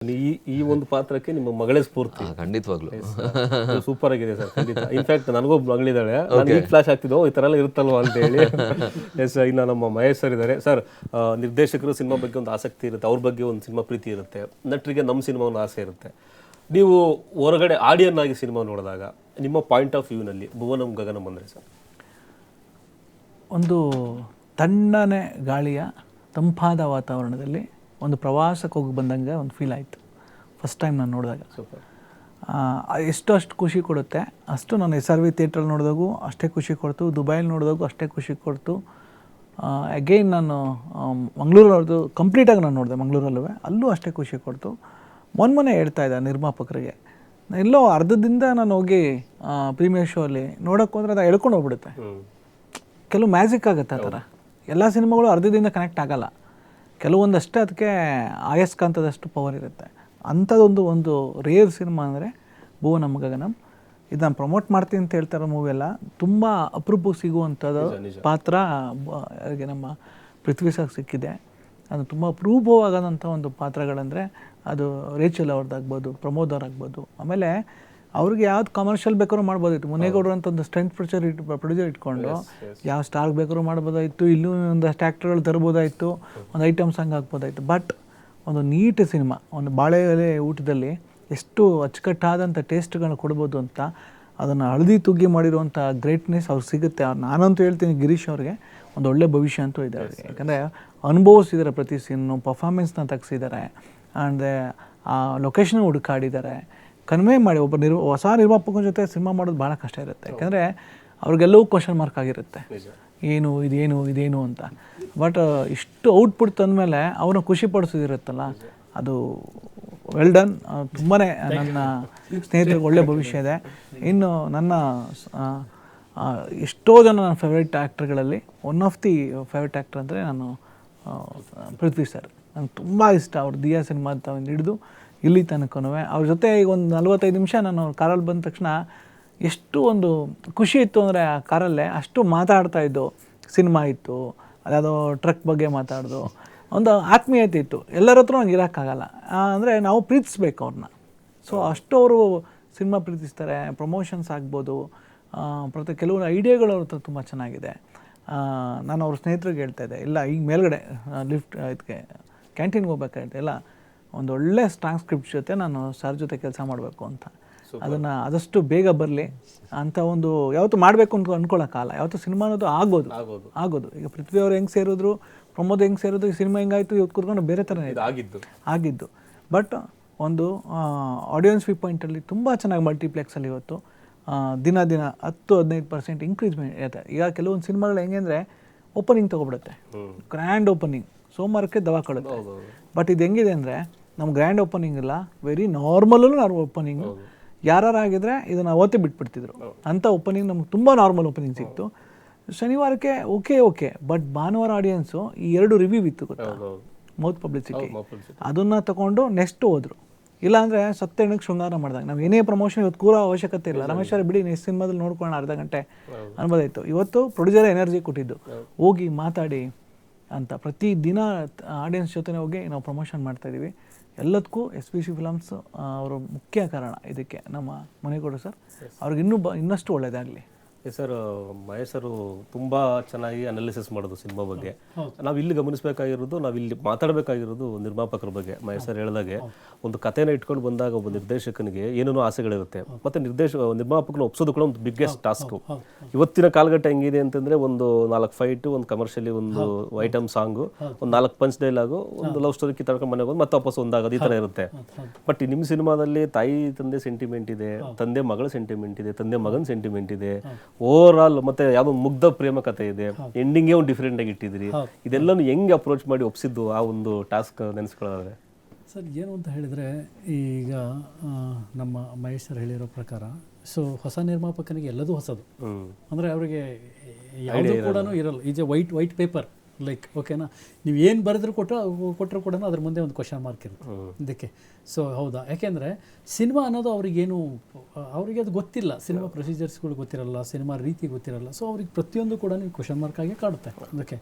ಈ ಒಂದು ಪಾತ್ರಕ್ಕೆ ನಿಮ್ಮ ಮಗಳೇ ಸ್ಫೂರ್ತಿ. ಖಂಡಿತವಾಗ್ಲು ಸೂಪರ್ ಆಗಿದೆ ಸರ್, ಖಂಡಿತ. ಇನ್ಫ್ಯಾಕ್ಟ್ ನನಗೊಬ್ಬ ಮಗಳಿದ್ದಾಳೆ, ನನಗೆ ಈಗ ಫ್ಲಾಶ್ ಆಗ್ತಿದ್ದೋ ಈ ಥರ ಎಲ್ಲ ಇರುತ್ತಲ್ವ ಅಂತ ಹೇಳಿ. ಎಸ್, ಇನ್ನು ನಮ್ಮ ಮಹೇಶ್ ಸರ್ ಇದ್ದಾರೆ. ಸರ್, ನಿರ್ದೇಶಕರು ಸಿನಿಮಾ ಬಗ್ಗೆ ಒಂದು ಆಸಕ್ತಿ ಇರುತ್ತೆ, ಅವ್ರ ಬಗ್ಗೆ ಒಂದು ಸಿನಿಮಾ ಪ್ರೀತಿ ಇರುತ್ತೆ, ನಟರಿಗೆ ನಮ್ಮ ಸಿನಿಮಾ ಒಂದು ಆಸೆ ಇರುತ್ತೆ. ನೀವು ಹೊರಗಡೆ ಆಡಿಯನ್ ಆಗಿ ಸಿನಿಮಾ ನೋಡಿದಾಗ ನಿಮ್ಮ ಪಾಯಿಂಟ್ ಆಫ್ ವ್ಯೂನಲ್ಲಿ ಭುವನಂ ಗಗನಂ ಅಂದರೆ ಸರ್? ಒಂದು ತಣ್ಣನೆ ಗಾಳಿಯ ತಂಪಾದ ವಾತಾವರಣದಲ್ಲಿ ಒಂದು ಪ್ರವಾಸಕ್ಕೆ ಹೋಗಿ ಬಂದಂಗೆ ಒಂದು ಫೀಲ್ ಆಯಿತು ಫಸ್ಟ್ ಟೈಮ್ ನಾನು ನೋಡಿದಾಗ. ಸೂಪರ್. ಅಷ್ಟು ಖುಷಿ ಕೊಡುತ್ತೆ. ಅಷ್ಟು ನಾನು SRV ಥಿಯೇಟ್ರಲ್ಲಿ ನೋಡಿದಾಗೂ ಅಷ್ಟೇ ಖುಷಿ ಕೊಡ್ತು, ದುಬೈಲಿ ನೋಡಿದಾಗೂ ಅಷ್ಟೇ ಖುಷಿ ಕೊಡ್ತು. ಅಗೈನ್ ನಾನು ಮಂಗಳೂರವ್ರದ್ದು ಕಂಪ್ಲೀಟಾಗಿ ನಾನು ನೋಡಿದೆ, ಮಂಗಳೂರಲ್ಲೂ ಅಲ್ಲೂ ಅಷ್ಟೇ ಖುಷಿ ಕೊಡ್ತು. ಮೊನ್ನೆ ಹೇಳ್ತಾ ಇದ್ದೆ ನಿರ್ಮಾಪಕರಿಗೆ, ಎಲ್ಲೋ ಅರ್ಧದಿಂದ ನಾನು ಹೋಗಿ ಪ್ರೀಮಿಯರ್ ಶೋ ಅಲ್ಲಿ ನೋಡೋಕೆ ಹೋದರೆ ಅದು ಎಳ್ಕೊಂಡು ಹೋಗ್ಬಿಡುತ್ತೆ. ಕೆಲವು ಮ್ಯಾಜಿಕ್ ಆಗುತ್ತೆ ಆ ಥರ. ಎಲ್ಲ ಸಿನಿಮಾಗಳು ಅರ್ಧದಿಂದ ಕನೆಕ್ಟ್ ಆಗಲ್ಲ, ಕೆಲವೊಂದಷ್ಟೇ ಅದಕ್ಕೆ ಆಯಸ್ಕಾಂತದಷ್ಟು ಪವರ್ ಇರುತ್ತೆ. ಅಂಥದ್ದೊಂದು ಒಂದು ರೇರ್ ಸಿನಿಮಾ ಅಂದರೆ ಭುವನಂ ಗಗನಂ. ಇದು ನಾನು ಪ್ರಮೋಟ್ ಮಾಡ್ತೀನಿ ಅಂತ ಹೇಳ್ತಾರೋ ಮೂವಿ ಎಲ್ಲ ತುಂಬ ಅಪರೂಪಕ್ಕೆ ಸಿಗುವಂಥದ್ದು ಪಾತ್ರ ನಮ್ಮ ಪೃಥ್ವಿ ಸರ್ ಸಿಕ್ಕಿದೆ. ಅದು ತುಂಬ ಅಪರೂಪವಾದಂಥ ಒಂದು ಪಾತ್ರಗಳಂದರೆ ಅದು ರೇಚಲ್ ಅವ್ರದ್ದಾಗ್ಬೋದು, ಪ್ರಮೋದ್ ಅವ್ರಾಗ್ಬೋದು. ಆಮೇಲೆ ಅವ್ರಿಗೆ ಯಾವ್ದು ಕಮರ್ಷಿಯಲ್ ಬೇಕಾದ್ರೂ ಮಾಡ್ಬೋದಿತ್ತು. ಮುನೇಗೌಡರು ಅಂತ ಒಂದು ಸ್ಟ್ರೆಂತ್ ಪ್ರೊಡ್ಯೂಸರ್ ಇಟ್ಕೊಂಡು ಯಾವ ಸ್ಟಾರ್ಗೆ ಬೇಕಾದ್ರೂ ಮಾಡ್ಬೋದಾಯಿತು, ಇಲ್ಲೂ ಒಂದಷ್ಟು ಆ್ಯಕ್ಟರ್ಗಳು ತರ್ಬೋದಾಯಿತು, ಒಂದು ಐಟಮ್ ಸಾಂಗ್ ಹಾಕ್ಬೋದಾಯಿತು. ಬಟ್ ಒಂದು ನೀಟ್ ಸಿನಿಮಾ, ಒಂದು ಬಾಳೆ ಎಲೆ ಊಟದಲ್ಲಿ ಎಷ್ಟು ಅಚ್ಚುಕಟ್ಟಾದಂಥ ಟೇಸ್ಟ್ಗಳನ್ನ ಕೊಡ್ಬೋದು ಅಂತ ಅದನ್ನು ಹಳದಿ ತುಗ್ಗಿ ಮಾಡಿರುವಂಥ ಗ್ರೇಟ್ನೆಸ್ ಅವ್ರಿಗೆ ಸಿಗುತ್ತೆ. ನಾನಂತೂ ಹೇಳ್ತೀನಿ, ಗಿರೀಶ್ ಅವ್ರಿಗೆ ಒಂದು ಒಳ್ಳೆ ಭವಿಷ್ಯ ಅಂತೂ ಇದೆ ಅವ್ರಿಗೆ. ಯಾಕಂದರೆ ಅನುಭವಿಸಿದ್ದಾರೆ, ಪ್ರತಿ ಸೀನು ಪರ್ಫಾರ್ಮೆನ್ಸ್ನ ತೆಗ್ಸಿದ್ದಾರೆ, ಆ್ಯಂಡ್ ಆ ಲೊಕೇಶನ್ ಹುಡುಕಾಡಿದ್ದಾರೆ, ಕನ್ವೆ ಮಾಡಿ. ಹೊಸ ನಿರ್ಮಾಪಕನ ಜೊತೆ ಸಿನಿಮಾ ಮಾಡೋದು ಭಾಳ ಕಷ್ಟ ಇರುತ್ತೆ, ಯಾಕಂದರೆ ಅವ್ರಿಗೆಲ್ಲವೂ ಕ್ವಶನ್ ಮಾರ್ಕ್ ಆಗಿರುತ್ತೆ, ಇದೇನು ಅಂತ. ಬಟ್ ಇಷ್ಟು ಔಟ್ಪುಟ್ ತಂದಮೇಲೆ ಅವ್ರನ್ನ ಖುಷಿ ಪಡಿಸೋದಿರುತ್ತಲ್ಲ, ಅದು ವೆಲ್ ಡನ್. ತುಂಬಾ ನನ್ನ ಸ್ನೇಹಿತರಿಗೆ ಒಳ್ಳೆ ಭವಿಷ್ಯ ಇದೆ. ಇನ್ನು ನನ್ನ ಎಷ್ಟೋ ಜನ ನನ್ನ ಫೇವ್ರೇಟ್ ಆ್ಯಕ್ಟರ್ಗಳಲ್ಲಿ one of the favourite actor ಅಂದರೆ ನಾನು ಪೃಥ್ವಿ ಸರ್. ನಂಗೆ ತುಂಬ ಇಷ್ಟ. ಅವ್ರು ದಿಯಾ ಸಿನಿಮಾ ಅಂತ ಒಂದು ಹಿಡಿದು ಇಲ್ಲಿ ತನಕನೂ ಅವ್ರ ಜೊತೆ ಈಗ ಒಂದು 45 ನಿಮಿಷ ನಾನು ಕಾರಲ್ಲಿ ಬಂದ ತಕ್ಷಣ ಎಷ್ಟು ಒಂದು ಖುಷಿ ಇತ್ತು ಅಂದರೆ, ಆ ಕಾರಲ್ಲೇ ಅಷ್ಟು ಮಾತಾಡ್ತಾ ಇದ್ದು. ಸಿನಿಮಾ ಇತ್ತು, ಅದ್ಯಾವುದೋ ಟ್ರಕ್ ಬಗ್ಗೆ ಮಾತಾಡ್ದು, ಒಂದು ಆತ್ಮೀಯತೆ ಇತ್ತು. ಎಲ್ಲರ ಹತ್ರ ನಂಗೆ ಇರೋಕ್ಕಾಗಲ್ಲ, ಅಂದರೆ ನಾವು ಪ್ರೀತಿಸ್ಬೇಕು ಅವ್ರನ್ನ. ಸೊ ಅಷ್ಟು ಅವರು ಸಿನಿಮಾ ಪ್ರೀತಿಸ್ತಾರೆ. ಪ್ರಮೋಷನ್ಸ್ ಆಗ್ಬೋದು, ಕೆಲವು ಐಡಿಯಾಗಳು ಅವ್ರ ಹತ್ರ ತುಂಬ ಚೆನ್ನಾಗಿದೆ. ನಾನು ಅವ್ರ ಸ್ನೇಹಿತರಿಗೆ ಹೇಳ್ತಾ ಇದ್ದೆ, ಇಲ್ಲ ಈಗ ಮೇಲ್ಗಡೆ ಲಿಫ್ಟ್ ಇದಕ್ಕೆ ಕ್ಯಾಂಟೀನ್ಗೆ ಹೋಗ್ಬೇಕಾಗುತ್ತೆ, ಇಲ್ಲ ಒಂದು ಒಳ್ಳೆ ಸ್ಟ್ರಾಂಗ್ ಸ್ಕ್ರಿಪ್ಟ್ ಜೊತೆ ನಾನು ಸರ್ ಜೊತೆ ಕೆಲಸ ಮಾಡಬೇಕು ಅಂತ. ಅದನ್ನು ಆದಷ್ಟು ಬೇಗ ಬರಲಿ ಅಂತ ಒಂದು ಯಾವತ್ತೂ ಮಾಡಬೇಕು ಅಂತ ಅಂದ್ಕೊಳ್ಳೋಕ್ಕಾಗಲ್ಲ. ಯಾವತ್ತೂ ಸಿನಿಮಾ ಅನ್ನೋದು ಆಗೋದು. ಈಗ ಪೃಥ್ವಿ ಅವ್ರು ಹೆಂಗೆ ಸೇರಿದ್ರು, ಪ್ರಮೋದ್ ಹೆಂಗೆ ಸೇರಿದ್ರು, ಈ ಸಿನಿಮಾ ಹೆಂಗಾಯಿತು, ಇವತ್ತು ಕೂತ್ಕೊಂಡು ಬೇರೆ ಥರನೇ ಆಗಿದ್ದು. ಬಟ್ ಒಂದು ಆಡಿಯನ್ಸ್ ವ್ಯೂ ಪಾಯಿಂಟಲ್ಲಿ ತುಂಬ ಚೆನ್ನಾಗಿ ಮಲ್ಟಿಪ್ಲೆಕ್ಸಲ್ಲಿ ಇವತ್ತು ದಿನ 10-15% ಇನ್ಕ್ರೀಸ್ಮೆಂಟ್ ಇರುತ್ತೆ. ಈಗ ಕೆಲವೊಂದು ಸಿನಿಮಾಗಳು ಹೆಂಗೆ ಅಂದರೆ ಓಪನಿಂಗ್ ತೊಗೊಬಿಡುತ್ತೆ, ಗ್ರ್ಯಾಂಡ್ ಓಪನಿಂಗ್, ಸೋಮವಾರಕ್ಕೆ ದವಾ ಕೊಡುತ್ತೆ. ಬಟ್ ಇದು ಹೆಂಗಿದೆ ಅಂದರೆ, ನಮ್ಮ ಗ್ರ್ಯಾಂಡ್ ಓಪನಿಂಗ್ ಇಲ್ಲ, ವೆರಿ ನಾರ್ಮಲ್ಲೂ ಓಪನಿಂಗು. ಯಾರಾಗಿದ್ರೆ ಇದನ್ನು ಅವತ್ತೇ ಬಿಟ್ಬಿಡ್ತಿದ್ರು. ಅಂಥ ಓಪನಿಂಗ್ ನಮ್ಗೆ ತುಂಬ ನಾರ್ಮಲ್ ಓಪನಿಂಗ್ ಸಿಕ್ತು. ಶನಿವಾರಕ್ಕೆ ಓಕೆ, ಬಟ್ ಭಾನುವಾರ ಆಡಿಯನ್ಸು ಈ 2 ರಿವ್ಯೂ ಇತ್ತು ಗೊತ್ತಾ, ಮೌತ್ ಪಬ್ಲಿಸಿಟಿ, ಅದನ್ನು ತಗೊಂಡು ನೆಕ್ಸ್ಟ್ ಹೋದರು. ಇಲ್ಲಾಂದರೆ ಸತ್ತೆಣ್ಣಕ್ಕೆ ಶೃಂಗಾರ ಮಾಡಿದಾಗ ನಾವು ಏನೇ ಪ್ರಮೋಷನ್ ಇವತ್ತು ಕೂರೋ ಅವಶ್ಯಕತೆ ಇಲ್ಲ. ರಮೇಶ್ ಅವ್ರ ಬಿಡಿ, ನೆಕ್ಸ್ಟ್ ಸಿನಿಮಾದಲ್ಲಿ ನೋಡ್ಕೊಳ್ಳೋಣ, ಅರ್ಧ ಗಂಟೆ ಅನ್ಬೋದಾಯಿತು. ಇವತ್ತು ಪ್ರೊಡ್ಯೂಸರ್ ಎನರ್ಜಿ ಕೊಟ್ಟಿದ್ದು, ಹೋಗಿ ಮಾತಾಡಿ ಅಂತ. ಪ್ರತಿ ದಿನ ಆಡಿಯನ್ಸ್ ಜೊತೆ ಹೋಗಿ ನಾವು ಪ್ರಮೋಷನ್ ಮಾಡ್ತಾಯಿದ್ದೀವಿ. ಎಲ್ಲದಕ್ಕೂ SPC ಫಿಲಮ್ಸ್ ಅವರು ಮುಖ್ಯ ಕಾರಣ ಇದಕ್ಕೆ, ನಮ್ಮ ಮುನೇಗೌಡರು ಸರ್. ಅವ್ರಿಗೆ ಇನ್ನಷ್ಟು ಒಳ್ಳೆಯದಾಗಲಿ. ಸರ್, ಮಹೇಶ್ ಸರ್ ತುಂಬ ಚೆನ್ನಾಗಿ ಅನಾಲಿಸಿಸ್ ಮಾಡೋದು ಸಿನಿಮಾ ಬಗ್ಗೆ. ನಾವು ಇಲ್ಲಿ ಗಮನಿಸಬೇಕಾಗಿರೋದು, ನಾವಿಲ್ಲಿ ಮಾತಾಡಬೇಕಾಗಿರೋದು ನಿರ್ಮಾಪಕರ ಬಗ್ಗೆ. ಮಹೇಶ್ ಸರ್ ಹೇಳಿದಾಗೆ ಒಂದು ಕಥೆನ ಇಟ್ಕೊಂಡು ಬಂದಾಗ ಒಬ್ಬ ನಿರ್ದೇಶಕನಿಗೆ ಏನೇನೋ ಆಸೆಗಳಿರುತ್ತೆ, ಮತ್ತು ನಿರ್ಮಾಪಕನ ಒಪ್ಸೋದು ಕೂಡ ಒಂದು ಬಿಗ್ಗೆಸ್ಟ್ ಟಾಸ್ಕು. ಇವತ್ತಿನ ಕಾಲಘಟ್ಟ ಹೆಂಗಿದೆ ಅಂತಂದರೆ, ಒಂದು 4 ಫೈಟು, ಒಂದು ಕಮರ್ಷಿಯಲಿ, ಒಂದು ಐಟಮ್ ಸಾಂಗು, ಒಂದು 4 ಪಂಚ್ ಡೈಲಾಗು, ಒಂದು ಲವ್ ಸ್ಟೋರಿ ಕಿತ್ತಾಡ್ಕೊಂಡು ಮನೆಗೆ ಹೋಗಿ ಮತ್ತೆ ವಾಪಸ್ ಒಂದಾಗೋದು, ಈ ಥರ ಇರುತ್ತೆ. ಬಟ್ ನಿಮ್ಮ ಸಿನಿಮಾದಲ್ಲಿ ತಾಯಿ ತಂದೆ ಸೆಂಟಿಮೆಂಟ್ ಇದೆ, ತಂದೆ ಮಗಳ ಸೆಂಟಿಮೆಂಟ್ ಇದೆ, ತಂದೆ ಮಗನ ಸೆಂಟಿಮೆಂಟ್ ಇದೆ, ಓವರ್ ಆಲ್ ಮತ್ತೆ ಯಾವುದೋ ಮುಗ್ಧ ಪ್ರೇಮ ಕಥೆ ಇದೆ, ಎಂಡಿಂಗೇ ಒಂದು ಡಿಫ್ರೆಂಟ್ ಆಗಿ ಇಟ್ಟಿದ್ದೀರಿ. ಇದೆಲ್ಲನೂ ಹೆಂಗೆ ಅಪ್ರೋಚ್ ಮಾಡಿ ಒಪ್ಸಿದ್ದು ಆ ಒಂದು ಟಾಸ್ಕ್ ನೆನೆಸ್ಕೊಳ್ಳೋದ್ರೆ? ಸರ್, ಏನು ಅಂತ ಹೇಳಿದರೆ, ಈಗ ನಮ್ಮ ಮಹೇಶ್ ಸರ್ ಹೇಳಿರೋ ಪ್ರಕಾರ, ಸೊ ಹೊಸ ನಿರ್ಮಾಪಕನಿಗೆ ಎಲ್ಲದೂ ಹೊಸದು. ಅಂದರೆ ಅವರಿಗೆ ಯಾವುದೂ ಕೂಡ ಇರಲ್ಲ. Is A white paper like, ಓಕೆನಾ, ನೀವು ಏನು ಬರೆದ್ರು ಕೊಟ್ಟರು ಕೂಡ ಅದ್ರ ಮುಂದೆ ಒಂದು ಕ್ವಶನ್ ಮಾರ್ಕ್ ಇರುತ್ತೆ ಇದಕ್ಕೆ. ಸೊ ಹೌದಾ, ಯಾಕೆಂದರೆ ಸಿನಿಮಾ ಅನ್ನೋದು ಅವರಿಗೆ ಅದು ಗೊತ್ತಿಲ್ಲ, ಸಿನಿಮಾ ಪ್ರೊಸೀಜರ್ಸ್ಗಳು ಗೊತ್ತಿರಲ್ಲ, ಸಿನಿಮಾ ರೀತಿ ಗೊತ್ತಿರಲ್ಲ. ಸೊ ಅವ್ರಿಗೆ ಪ್ರತಿಯೊಂದು ಕೂಡ ನೀವು ಕ್ವಶನ್ ಮಾರ್ಕ್ ಆಗಿ ಕಾಡುತ್ತೆ ಅದಕ್ಕೆ.